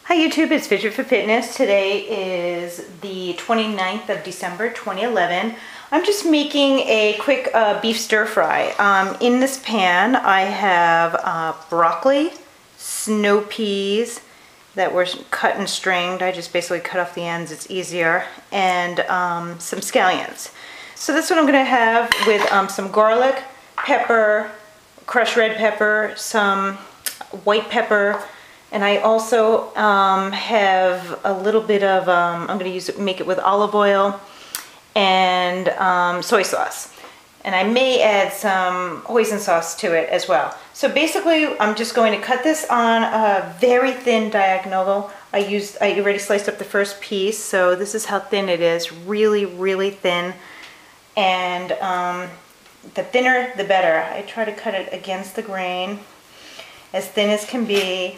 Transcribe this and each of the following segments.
Hi YouTube, it's Vision for Fitness. Today is the 29th of December 2011. I'm just making a quick beef stir fry. In this pan I have broccoli, snow peas that were cut and stringed. I just basically cut off the ends, it's easier, and some scallions. So that's what I'm going to have with some garlic, pepper, crushed red pepper, some white pepper, and I also have a little bit of, I'm going to make it with olive oil and soy sauce. And I may add some hoisin sauce to it as well. So basically, I'm just going to cut this on a very thin diagonal. I already sliced up the first piece, so this is how thin it is, really, really thin. And the thinner, the better. I try to cut it against the grain, as thin as can be.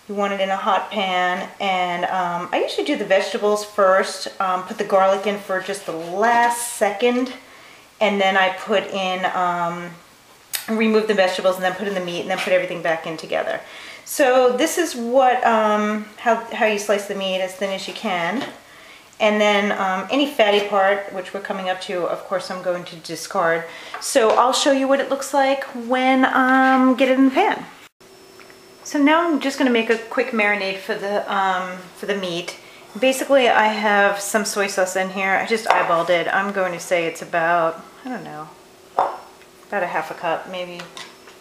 You want it in a hot pan, and I usually do the vegetables first, put the garlic in for just the last second, and then I put in, remove the vegetables and then put in the meat and then put everything back in together. So this is what, how you slice the meat as thin as you can. And then any fatty part, which we're coming up to, of course I'm going to discard. So I'll show you what it looks like when get it in the pan. So now I'm just going to make a quick marinade for the meat. Basically, I have some soy sauce in here. I just eyeballed it. I'm going to say it's about, I don't know, about a half a cup, maybe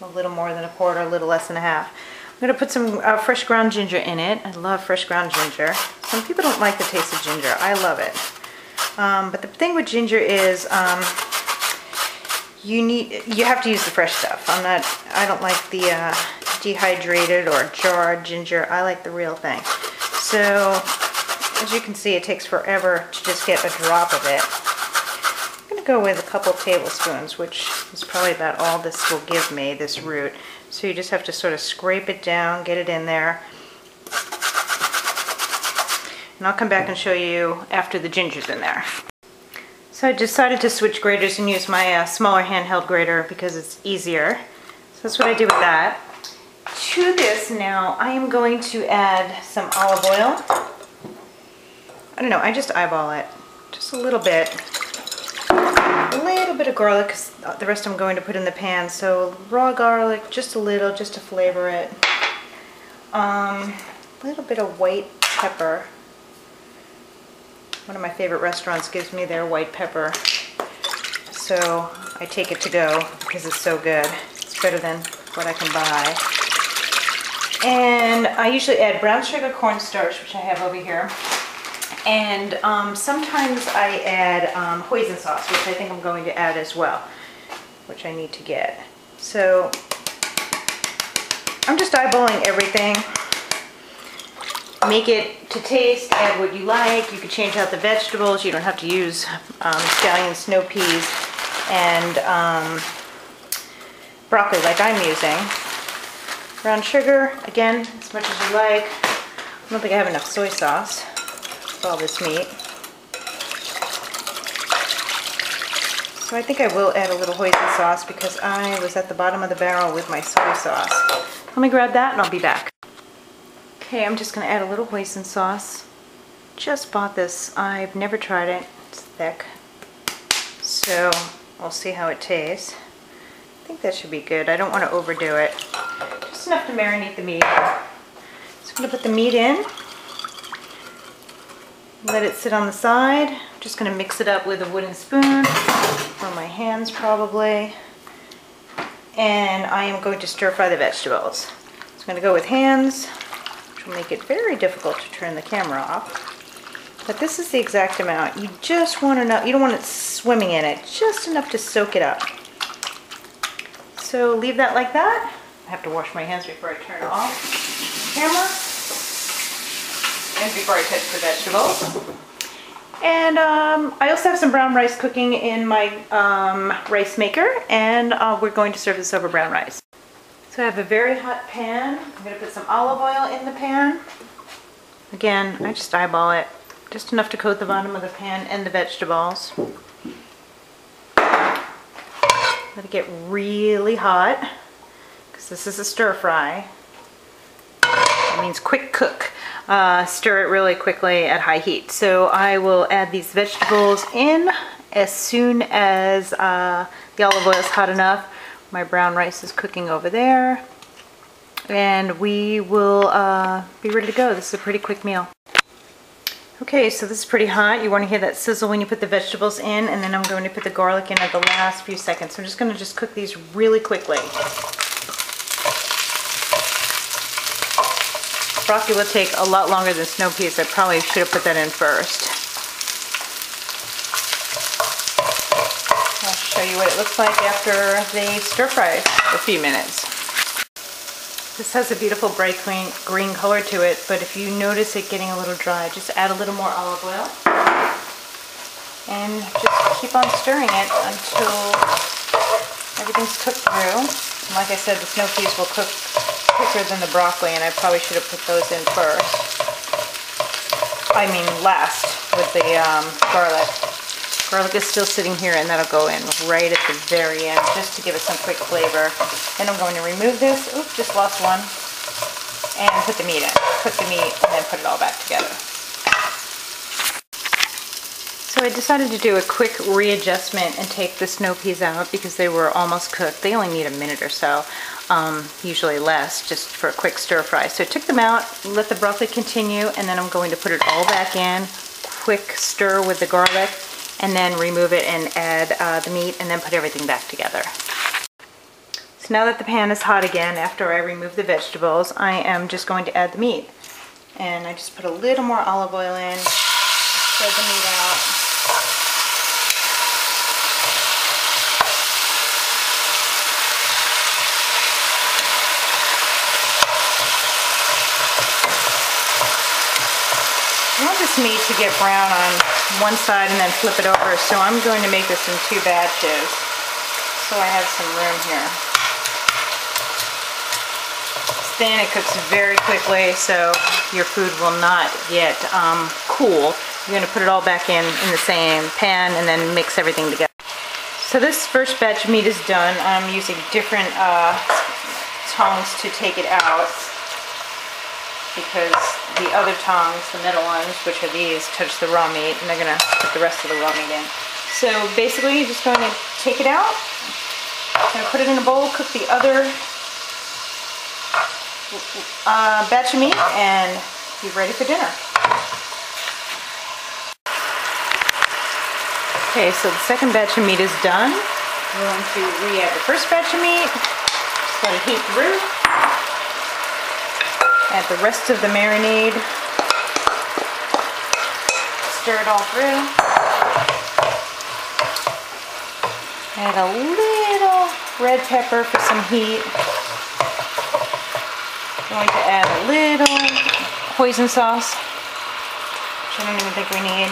a little more than a quarter, a little less than a half. I'm going to put some fresh ground ginger in it. I love fresh ground ginger. Some people don't like the taste of ginger. I love it. But the thing with ginger is you have to use the fresh stuff. I don't like the dehydrated or jarred ginger. I like the real thing. So as you can see, it takes forever to just get a drop of it. I'm going to go with a couple tablespoons, which is probably about all this will give me, this root. So you just have to sort of scrape it down, get it in there. And I'll come back and show you after the ginger's in there. So I decided to switch graters and use my smaller handheld grater because it's easier. So that's what I do with that. To this now, I am going to add some olive oil. I don't know, I just eyeball it. Just a little bit. A little bit of garlic, because the rest I'm going to put in the pan. So raw garlic, just a little, just to flavor it. A little bit of white pepper. One of my favorite restaurants gives me their white pepper. So I take it to go because it's so good. It's better than what I can buy. And I usually add brown sugar cornstarch, which I have over here. And sometimes I add hoisin sauce, which I think I'm going to add as well, which I need to get. So I'm just eyeballing everything. Make it to taste, add what you like. You can change out the vegetables. You don't have to use scallions, snow peas, and broccoli like I'm using. Brown sugar, again, as much as you like. I don't think I have enough soy sauce for all this meat. So I think I will add a little hoisin sauce because I was at the bottom of the barrel with my soy sauce. Let me grab that and I'll be back. Okay, I'm just going to add a little hoisin sauce. Just bought this. I've never tried it. It's thick. So we'll see how it tastes. I think that should be good. I don't want to overdo it. Just enough to marinate the meat. So I'm going to put the meat in. Let it sit on the side. I'm just going to mix it up with a wooden spoon, or my hands probably. And I am going to stir fry the vegetables. So I'm going to go with hands, which will make it very difficult to turn the camera off. But this is the exact amount. You just want enough, you don't want it swimming in it, just enough to soak it up. So leave that like that. I have to wash my hands before I turn off the camera. And before I touch the vegetables. And I also have some brown rice cooking in my rice maker, and we're going to serve this over brown rice. So I have a very hot pan. I'm going to put some olive oil in the pan. Again, I just eyeball it. Just enough to coat the bottom of the pan and the vegetables. Let it get really hot, because this is a stir fry. means quick cook. Stir it really quickly at high heat. So I will add these vegetables in as soon as the olive oil is hot enough. My brown rice is cooking over there. And we will be ready to go. This is a pretty quick meal. Okay, so this is pretty hot. You want to hear that sizzle when you put the vegetables in, and then I'm going to put the garlic in at the last few seconds. So I'm just going to cook these really quickly. Broccoli will take a lot longer than snow peas. I probably should have put that in first. I'll show you what it looks like after they stir fry for a few minutes. This has a beautiful bright green color to it, but if you notice it getting a little dry, just add a little more olive oil and just keep on stirring it until everything's cooked through. And like I said, the snow peas will cook quicker than the broccoli, and I probably should have put those in first. I mean last with the garlic. Garlic is still sitting here, and that'll go in right at the very end just to give it some quick flavor. Then I'm going to remove this. Oops, just lost one. And put the meat in. Cook the meat and then put it all back together. So I decided to do a quick readjustment and take the snow peas out because they were almost cooked. They only need a minute or so, usually less, just for a quick stir fry. So I took them out, let the broccoli continue, and then I'm going to put it all back in. Quick stir with the garlic, and then remove it and add the meat, and then put everything back together. So now that the pan is hot again, after I remove the vegetables, I am just going to add the meat. And I just put a little more olive oil in, spread the meat out. I want this meat to get brown on one side and then flip it over, so I'm going to make this in 2 batches so I have some room here. Then it cooks very quickly, so your food will not get cool. You're going to put it all back in the same pan and then mix everything together. So this first batch of meat is done. I'm using different tongs to take it out, because the other tongs, the middle ones, which are these, touch the raw meat, and they're going to put the rest of the raw meat in. So basically, you're just going to take it out, going to put it in a bowl, cook the other batch of meat, and be ready for dinner. Okay, so the second batch of meat is done. I'm going to re-add the first batch of meat, just let it heat through. Add the rest of the marinade. Stir it all through. Add a little red pepper for some heat. Going to add a little hoisin sauce, which I don't even think we need.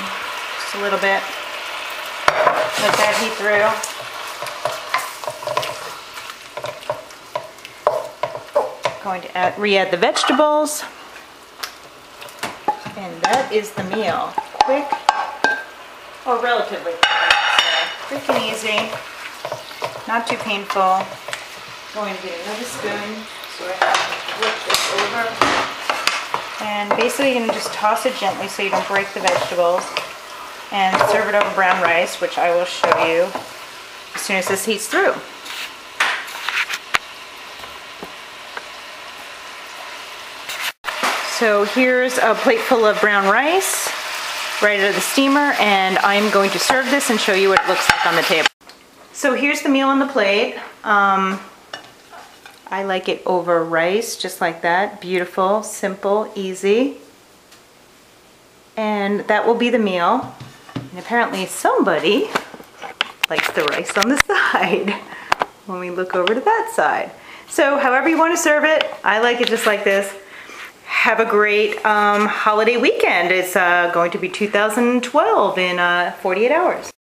Just a little bit. Let that heat through. Going to re-add the vegetables, and that is the meal. Quick, or relatively quick, so quick and easy, not too painful. Going to get another spoon, so I have to flip this over, and basically you're going to just toss it gently so you don't break the vegetables, and serve it over brown rice, which I will show you as soon as this heats through. So here's a plate full of brown rice right out of the steamer, and I'm going to serve this and show you what it looks like on the table. So here's the meal on the plate. I like it over rice, just like that. Beautiful, simple, easy. And that will be the meal. And apparently somebody likes the rice on the side when we look over to that side. So however you want to serve it, I like it just like this. Have a great holiday weekend. It's going to be 2012 in 48 hours.